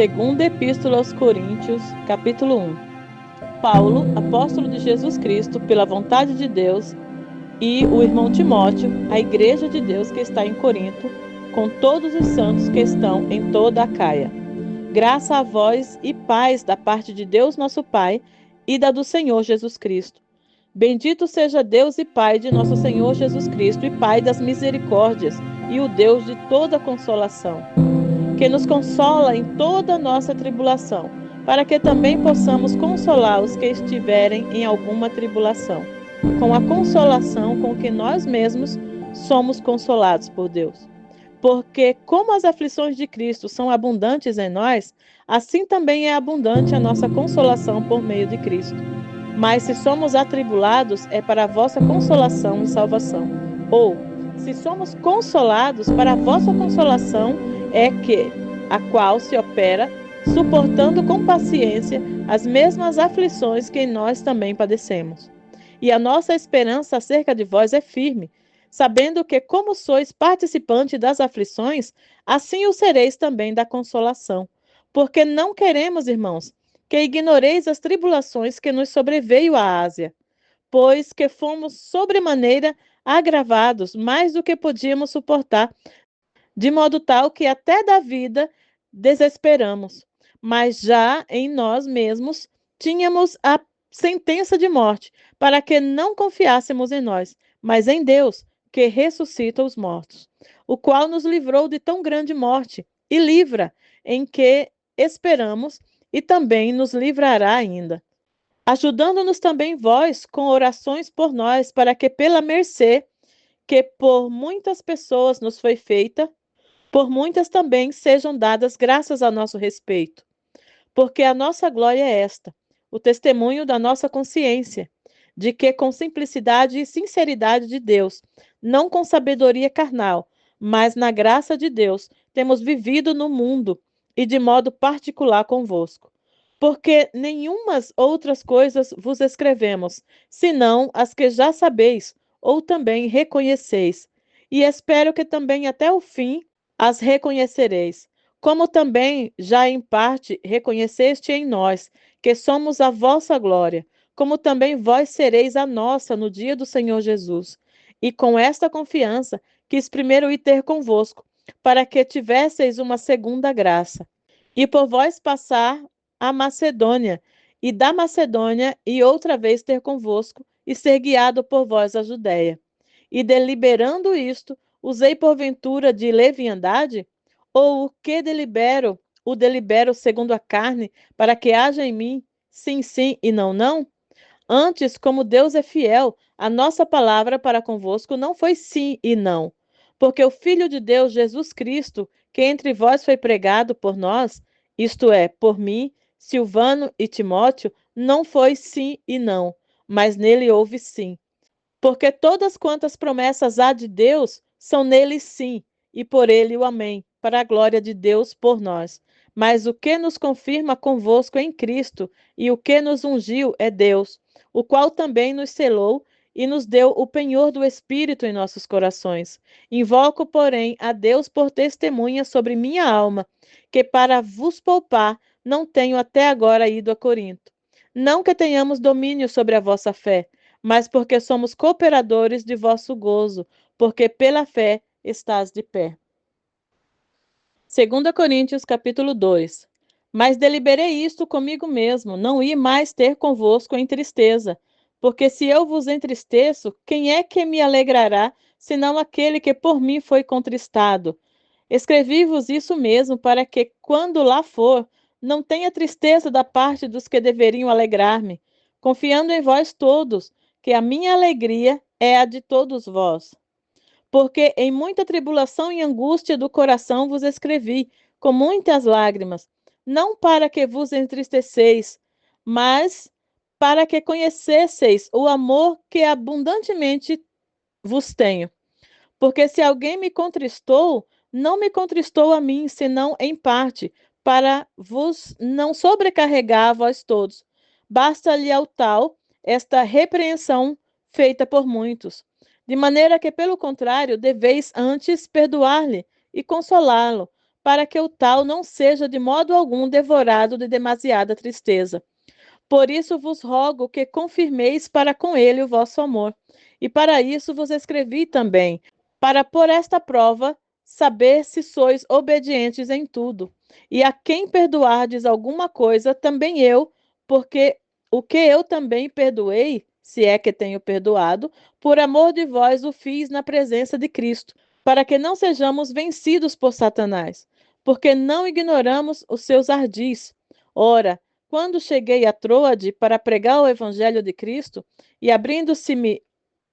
Segunda Epístola aos Coríntios, capítulo 1. Paulo, apóstolo de Jesus Cristo, pela vontade de Deus, e o irmão Timóteo, a igreja de Deus que está em Corinto, com todos os santos que estão em toda a Acaia. Graça a vós e paz da parte de Deus nosso Pai e da do Senhor Jesus Cristo. Bendito seja Deus e Pai de nosso Senhor Jesus Cristo e Pai das misericórdias e o Deus de toda consolação, que nos consola em toda a nossa tribulação, para que também possamos consolar os que estiverem em alguma tribulação, com a consolação com que nós mesmos somos consolados por Deus. Porque como as aflições de Cristo são abundantes em nós, assim também é abundante a nossa consolação por meio de Cristo. Mas se somos atribulados, é para a vossa consolação e salvação. Ou, se somos consolados, para a vossa consolação é que, a qual se opera, suportando com paciência as mesmas aflições que nós também padecemos. E a nossa esperança acerca de vós é firme, sabendo que, como sois participante das aflições, assim o sereis também da consolação. Porque não queremos, irmãos, que ignoreis as tribulações que nos sobreveio à Ásia, pois que fomos sobremaneira agravados, mais do que podíamos suportar, de modo tal que até da vida desesperamos. Mas já em nós mesmos tínhamos a sentença de morte, para que não confiássemos em nós, mas em Deus, que ressuscita os mortos, o qual nos livrou de tão grande morte, e livra, em que esperamos, e também nos livrará ainda. Ajudando-nos também vós com orações por nós, para que pela mercê que por muitas pessoas nos foi feita, por muitas também sejam dadas graças a nosso respeito. Porque a nossa glória é esta, o testemunho da nossa consciência, de que com simplicidade e sinceridade de Deus, não com sabedoria carnal, mas na graça de Deus, temos vivido no mundo e de modo particular convosco. Porque nenhumas outras coisas vos escrevemos, senão as que já sabeis, ou também reconheceis. E espero que também até o fim as reconhecereis, como também já em parte reconheceste em nós, que somos a vossa glória, como também vós sereis a nossa no dia do Senhor Jesus. E com esta confiança quis primeiro ir ter convosco, para que tivesseis uma segunda graça, e por vós passar a Macedônia, e da Macedônia e outra vez ter convosco, e ser guiado por vós a Judéia. E deliberando isto, usei porventura de leviandade? Ou o que delibero, o delibero segundo a carne, para que haja em mim sim, sim e não, não? Antes, como Deus é fiel, a nossa palavra para convosco não foi sim e não. Porque o Filho de Deus, Jesus Cristo, que entre vós foi pregado por nós, isto é, por mim, Silvano e Timóteo, não foi sim e não, mas nele houve sim. Porque todas quantas promessas há de Deus são nele sim, e por ele o amém, para a glória de Deus por nós. Mas o que nos confirma convosco em Cristo e o que nos ungiu é Deus, o qual também nos selou e nos deu o penhor do Espírito em nossos corações. Invoco, porém, a Deus por testemunha sobre minha alma, que para vos poupar não tenho até agora ido a Corinto. Não que tenhamos domínio sobre a vossa fé, mas porque somos cooperadores de vosso gozo, porque pela fé estás de pé. 2 Coríntios, capítulo 2. Mas deliberei isto comigo mesmo, não ir mais ter convosco em tristeza, porque se eu vos entristeço, quem é que me alegrará, senão aquele que por mim foi contristado? Escrevi-vos isso mesmo, para que, quando lá for, não tenha tristeza da parte dos que deveriam alegrar-me, confiando em vós todos, que a minha alegria é a de todos vós. Porque em muita tribulação e angústia do coração vos escrevi, com muitas lágrimas, não para que vos entristeceis, mas para que conhecesseis o amor que abundantemente vos tenho. Porque se alguém me contristou, não me contristou a mim, senão em parte, para vos não sobrecarregar a vós todos. Basta-lhe ao tal esta repreensão feita por muitos. De maneira que, pelo contrário, deveis antes perdoar-lhe e consolá-lo, para que o tal não seja de modo algum devorado de demasiada tristeza. Por isso vos rogo que confirmeis para com ele o vosso amor. E para isso vos escrevi também, para por esta prova saber se sois obedientes em tudo. E a quem perdoardes alguma coisa, também eu, porque o que eu também perdoei, se é que tenho perdoado, por amor de vós o fiz na presença de Cristo, para que não sejamos vencidos por Satanás, porque não ignoramos os seus ardis. Ora, quando cheguei a Troade para pregar o evangelho de Cristo, e abrindo-se-me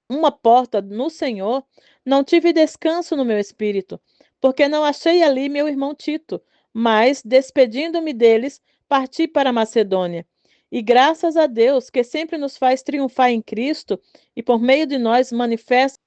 uma porta no Senhor, não tive descanso no meu espírito, porque não achei ali meu irmão Tito, mas, despedindo-me deles, parti para Macedônia. E graças a Deus, que sempre nos faz triunfar em Cristo, e por meio de nós manifesta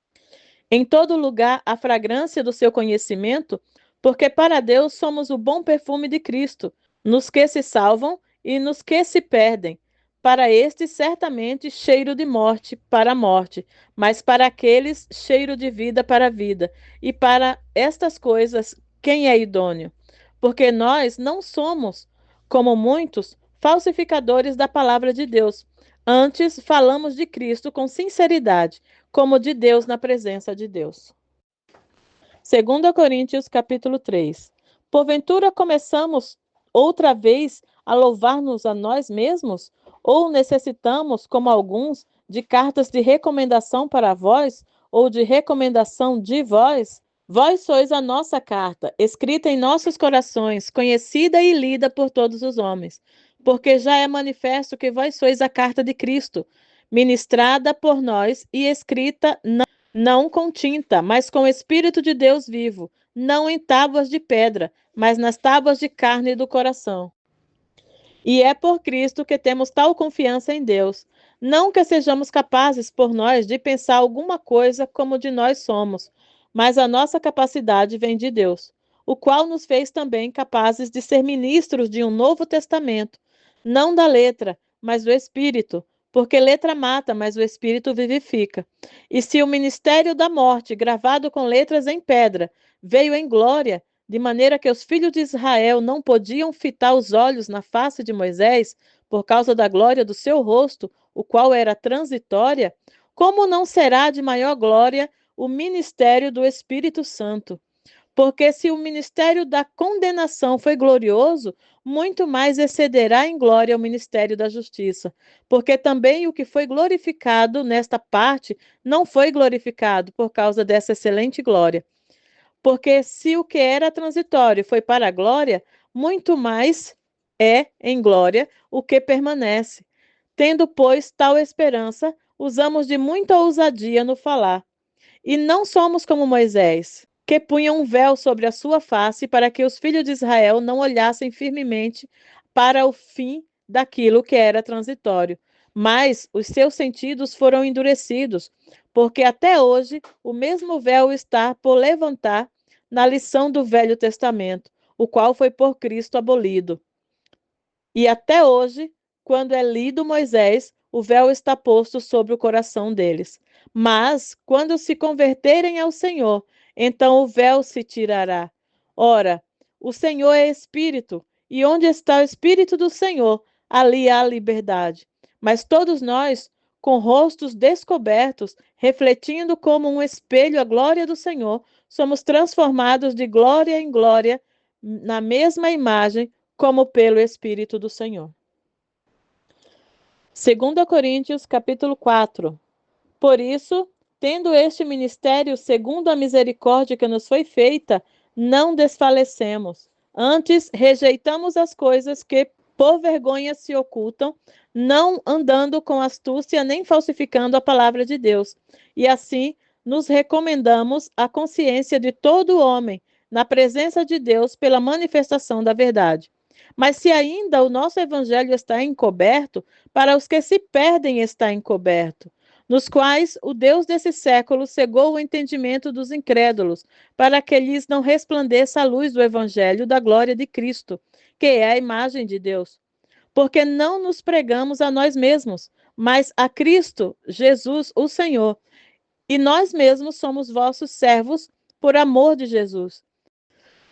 em todo lugar a fragrância do seu conhecimento, porque para Deus somos o bom perfume de Cristo, nos que se salvam e nos que se perdem. Para estes, certamente, cheiro de morte para a morte, mas para aqueles, cheiro de vida para a vida. E para estas coisas, quem é idôneo? Porque nós não somos, como muitos, falsificadores da palavra de Deus. Antes, falamos de Cristo com sinceridade, como de Deus na presença de Deus. 2 Coríntios, capítulo 3. Porventura começamos outra vez a louvar-nos a nós mesmos? Ou necessitamos, como alguns, de cartas de recomendação para vós, ou de recomendação de vós? Vós sois a nossa carta, escrita em nossos corações, conhecida e lida por todos os homens, porque já é manifesto que vós sois a carta de Cristo, ministrada por nós e escrita não com tinta, mas com o Espírito de Deus vivo, não em tábuas de pedra, mas nas tábuas de carne do coração. E é por Cristo que temos tal confiança em Deus. Não que sejamos capazes por nós de pensar alguma coisa como de nós somos, mas a nossa capacidade vem de Deus, o qual nos fez também capazes de ser ministros de um novo testamento, não da letra, mas do Espírito, porque letra mata, mas o Espírito vivifica. E se o ministério da morte, gravado com letras em pedra, veio em glória, de maneira que os filhos de Israel não podiam fitar os olhos na face de Moisés, por causa da glória do seu rosto, o qual era transitória, como não será de maior glória o ministério do Espírito Santo? Porque se o ministério da condenação foi glorioso, muito mais excederá em glória o ministério da justiça. Porque também o que foi glorificado nesta parte não foi glorificado por causa dessa excelente glória. Porque se o que era transitório foi para a glória, muito mais é em glória o que permanece. Tendo, pois, tal esperança, usamos de muita ousadia no falar. E não somos como Moisés, que punha um véu sobre a sua face para que os filhos de Israel não olhassem firmemente para o fim daquilo que era transitório. Mas os seus sentidos foram endurecidos, porque até hoje o mesmo véu está por levantar na lição do Velho Testamento, o qual foi por Cristo abolido. E até hoje, quando é lido Moisés, o véu está posto sobre o coração deles. Mas, quando se converterem ao Senhor, então o véu se tirará. Ora, o Senhor é Espírito, e onde está o Espírito do Senhor, ali há liberdade. Mas todos nós, com rostos descobertos, refletindo como um espelho a glória do Senhor, somos transformados de glória em glória na mesma imagem, como pelo Espírito do Senhor. 2 Coríntios, capítulo 4. Por isso, tendo este ministério segundo a misericórdia que nos foi feita, não desfalecemos. Antes, rejeitamos as coisas que por vergonha se ocultam, não andando com astúcia nem falsificando a palavra de Deus. E assim, nos recomendamos à consciência de todo homem, na presença de Deus, pela manifestação da verdade. Mas se ainda o nosso evangelho está encoberto, para os que se perdem está encoberto, nos quais o Deus desse século cegou o entendimento dos incrédulos, para que lhes não resplandeça a luz do evangelho da glória de Cristo, que é a imagem de Deus. Porque não nos pregamos a nós mesmos, mas a Cristo, Jesus, o Senhor. E nós mesmos somos vossos servos por amor de Jesus.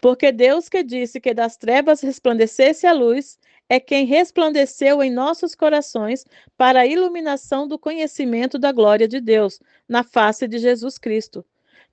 Porque Deus que disse que das trevas resplandecesse a luz, é quem resplandeceu em nossos corações para a iluminação do conhecimento da glória de Deus, na face de Jesus Cristo.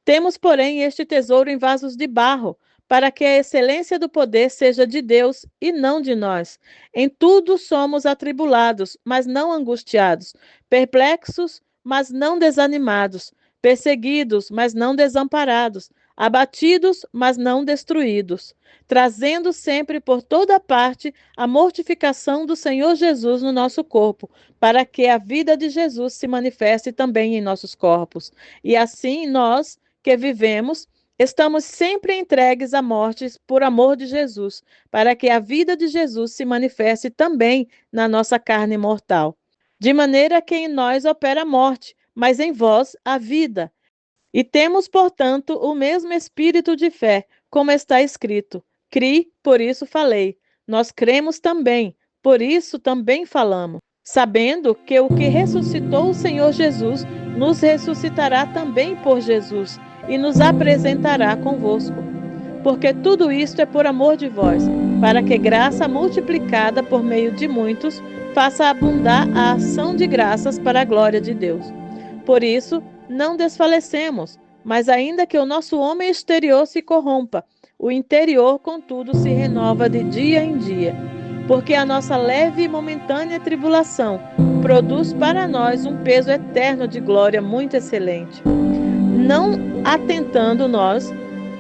Temos, porém, este tesouro em vasos de barro, para que a excelência do poder seja de Deus e não de nós. Em tudo somos atribulados, mas não angustiados, perplexos, mas não desanimados, perseguidos, mas não desamparados, abatidos, mas não destruídos, trazendo sempre por toda parte a mortificação do Senhor Jesus no nosso corpo, para que a vida de Jesus se manifeste também em nossos corpos. E assim nós, que vivemos, estamos sempre entregues à morte por amor de Jesus, para que a vida de Jesus se manifeste também na nossa carne mortal. De maneira que em nós opera a morte, mas em vós a vida. E temos, portanto, o mesmo espírito de fé, como está escrito: Cri, por isso falei. Nós cremos também, por isso também falamos, sabendo que o que ressuscitou o Senhor Jesus nos ressuscitará também por Jesus e nos apresentará convosco. Porque tudo isto é por amor de vós, para que graça multiplicada por meio de muitos faça abundar a ação de graças para a glória de Deus. Por isso, não desfalecemos, mas ainda que o nosso homem exterior se corrompa, o interior, contudo, se renova de dia em dia. Porque a nossa leve e momentânea tribulação produz para nós um peso eterno de glória muito excelente. Não atentando nós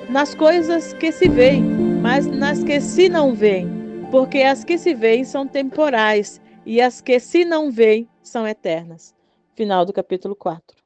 nas coisas que se veem, mas nas que se não veem. Porque as que se veem são temporais e as que se não veem são eternas. Final do capítulo 4.